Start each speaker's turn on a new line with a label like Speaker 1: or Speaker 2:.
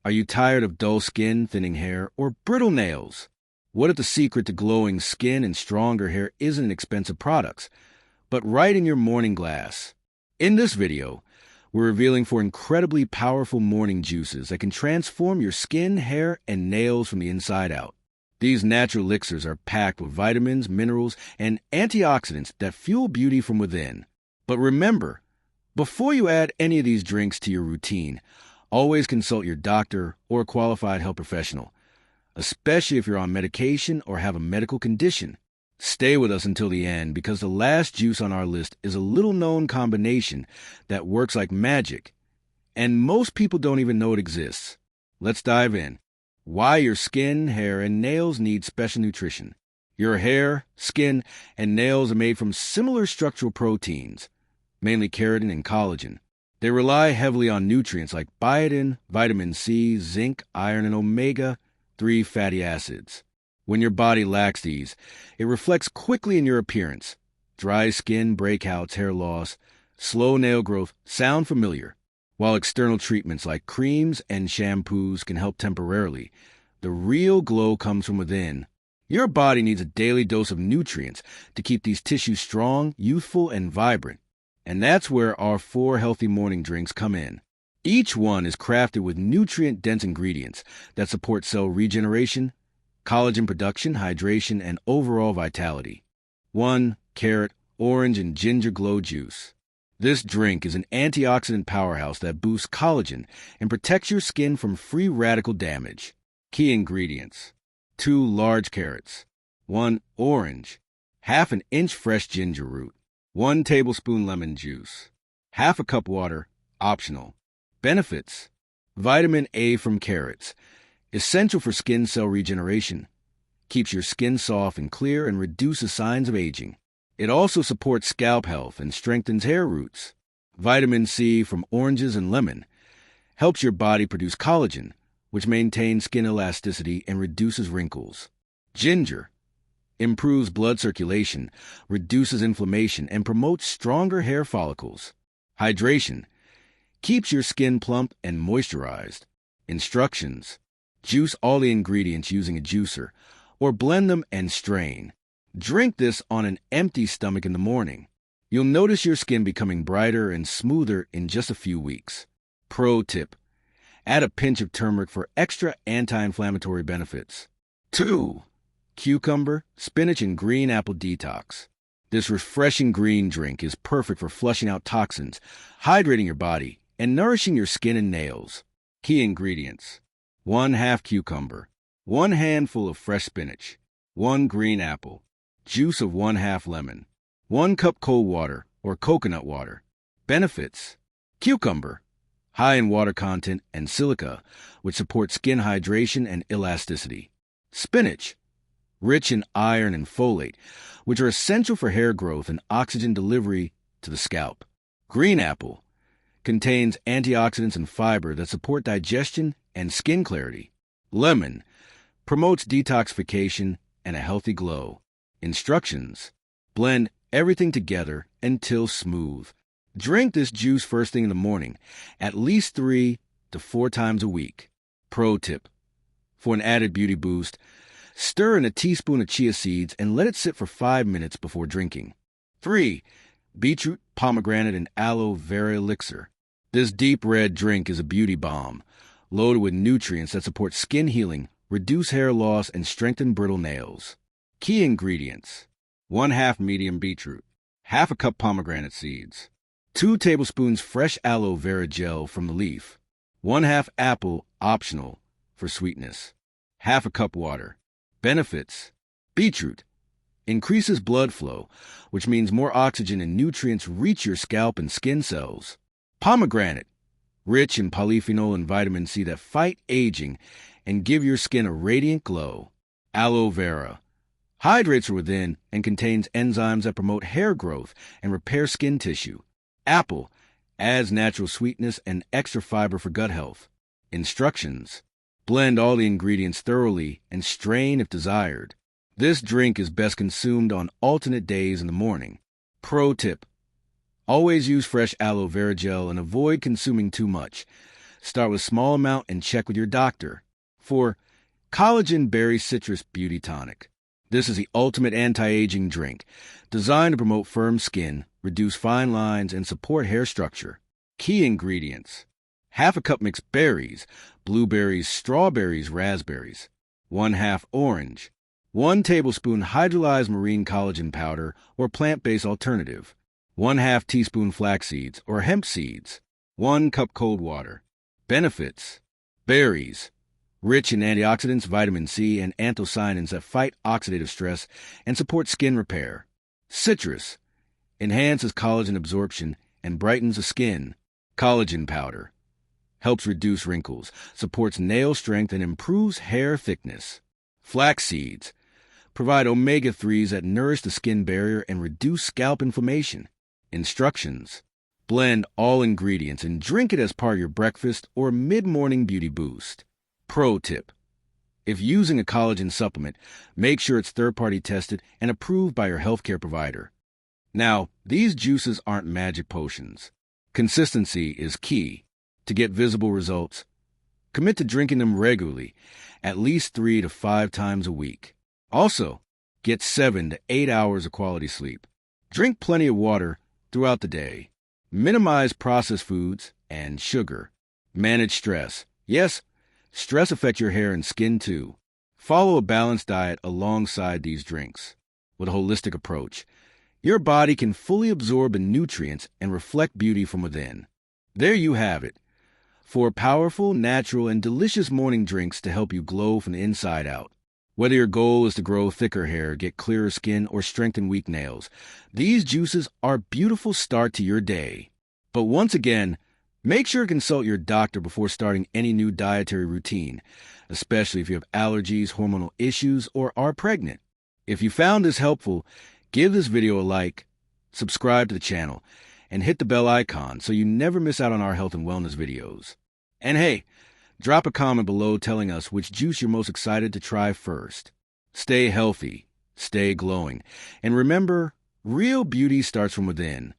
Speaker 1: Are you tired of dull skin, thinning hair, or brittle nails? What if the secret to glowing skin and stronger hair isn't expensive products, but right in your morning glass? In this video, we're revealing 4 incredibly powerful morning juices that can transform your skin, hair, and nails from the inside out. These natural elixirs are packed with vitamins, minerals, and antioxidants that fuel beauty from within. But remember, before you add any of these drinks to your routine, always consult your doctor or a qualified health professional, especially if you're on medication or have a medical condition. Stay with us until the end because the last juice on our list is a little-known combination that works like magic, and most people don't even know it exists. Let's dive in. Why your skin, hair, and nails need special nutrition. Your hair, skin, and nails are made from similar structural proteins, mainly keratin and collagen. They rely heavily on nutrients like biotin, vitamin C, zinc, iron, and omega-3 fatty acids. When your body lacks these, it reflects quickly in your appearance. Dry skin, breakouts, hair loss, slow nail growth sound familiar. While external treatments like creams and shampoos can help temporarily, the real glow comes from within. Your body needs a daily dose of nutrients to keep these tissues strong, youthful, and vibrant. And that's where our 4 healthy morning drinks come in. Each one is crafted with nutrient-dense ingredients that support cell regeneration, collagen production, hydration, and overall vitality. 1. Carrot, orange, and ginger glow juice. This drink is an antioxidant powerhouse that boosts collagen and protects your skin from free radical damage. Key ingredients. 2 large carrots. 1 orange. Half an inch fresh ginger root. 1 tablespoon lemon juice. Half a cup water, optional. Benefits. Vitamin A from carrots. Essential for skin cell regeneration. Keeps your skin soft and clear and reduces signs of aging. It also supports scalp health and strengthens hair roots. Vitamin C from oranges and lemon. Helps your body produce collagen, which maintains skin elasticity and reduces wrinkles. Ginger. Improves blood circulation, reduces inflammation, and promotes stronger hair follicles. Hydration. Keeps your skin plump and moisturized. Instructions. Juice all the ingredients using a juicer, or blend them and strain. Drink this on an empty stomach in the morning. You'll notice your skin becoming brighter and smoother in just a few weeks. Pro tip. Add a pinch of turmeric for extra anti-inflammatory benefits. 2. Cucumber, spinach, and green apple detox. This refreshing green drink is perfect for flushing out toxins, hydrating your body, and nourishing your skin and nails. Key ingredients. 1 half cucumber, 1 handful of fresh spinach, 1 green apple, juice of 1 half lemon, 1 cup cold water or coconut water. Benefits. Cucumber, high in water content and silica, which supports skin hydration and elasticity. Spinach, rich in iron and folate, which are essential for hair growth and oxygen delivery to the scalp. Green apple contains antioxidants and fiber that support digestion and skin clarity. Lemon promotes detoxification and a healthy glow. Instructions. Blend everything together until smooth. Drink this juice first thing in the morning, at least 3 to 4 times a week. Pro tip. For an added beauty boost, stir in a teaspoon of chia seeds and let it sit for 5 minutes before drinking. 3. Beetroot, pomegranate, and aloe vera elixir. This deep red drink is a beauty bomb, loaded with nutrients that support skin healing, reduce hair loss, and strengthen brittle nails. Key ingredients. 1 half medium beetroot, half a cup pomegranate seeds, 2 tablespoons fresh aloe vera gel from the leaf, 1 half apple, optional, for sweetness, half a cup water. Benefits. Beetroot increases blood flow, which means more oxygen and nutrients reach your scalp and skin cells. Pomegranate, rich in polyphenol and vitamin C that fight aging and give your skin a radiant glow. Aloe vera hydrates from within and contains enzymes that promote hair growth and repair skin tissue. Apple adds natural sweetness and extra fiber for gut health. Instructions. Blend all the ingredients thoroughly and strain if desired. This drink is best consumed on alternate days in the morning. Pro tip. Always use fresh aloe vera gel and avoid consuming too much. Start with a small amount and check with your doctor. For Collagen Berry Citrus Beauty Tonic. This is the ultimate anti-aging drink, designed to promote firm skin, reduce fine lines, and support hair structure. Key ingredients: half a cup mixed berries, blueberries, strawberries, raspberries, 1/2 orange, 1 tablespoon hydrolyzed marine collagen powder or plant-based alternative, 1/2 teaspoon flax seeds or hemp seeds, 1 cup cold water. Benefits: berries, rich in antioxidants, vitamin C, and anthocyanins that fight oxidative stress and support skin repair. Citrus enhances collagen absorption and brightens the skin. Collagen powder helps reduce wrinkles, supports nail strength, and improves hair thickness. Flax seeds provide omega-3s that nourish the skin barrier and reduce scalp inflammation. Instructions: blend all ingredients and drink it as part of your breakfast or mid-morning beauty boost. Pro tip: if using a collagen supplement, make sure it's third-party tested and approved by your healthcare provider. Now, these juices aren't magic potions. Consistency is key. To get visible results, commit to drinking them regularly, at least 3 to 5 times a week. Also, get 7 to 8 hours of quality sleep. Drink plenty of water throughout the day. Minimize processed foods and sugar. Manage stress. Yes, stress affects your hair and skin too. Follow a balanced diet alongside these drinks. With a holistic approach, your body can fully absorb the nutrients and reflect beauty from within. There you have it. 4 powerful, natural, and delicious morning drinks to help you glow from the inside out. Whether your goal is to grow thicker hair, get clearer skin, or strengthen weak nails, these juices are a beautiful start to your day. But once again, make sure to consult your doctor before starting any new dietary routine, especially if you have allergies, hormonal issues, or are pregnant. If you found this helpful, give this video a like, subscribe to the channel, and hit the bell icon so you never miss out on our health and wellness videos. And hey, drop a comment below telling us which juice you're most excited to try first. Stay healthy, stay glowing, and remember, real beauty starts from within.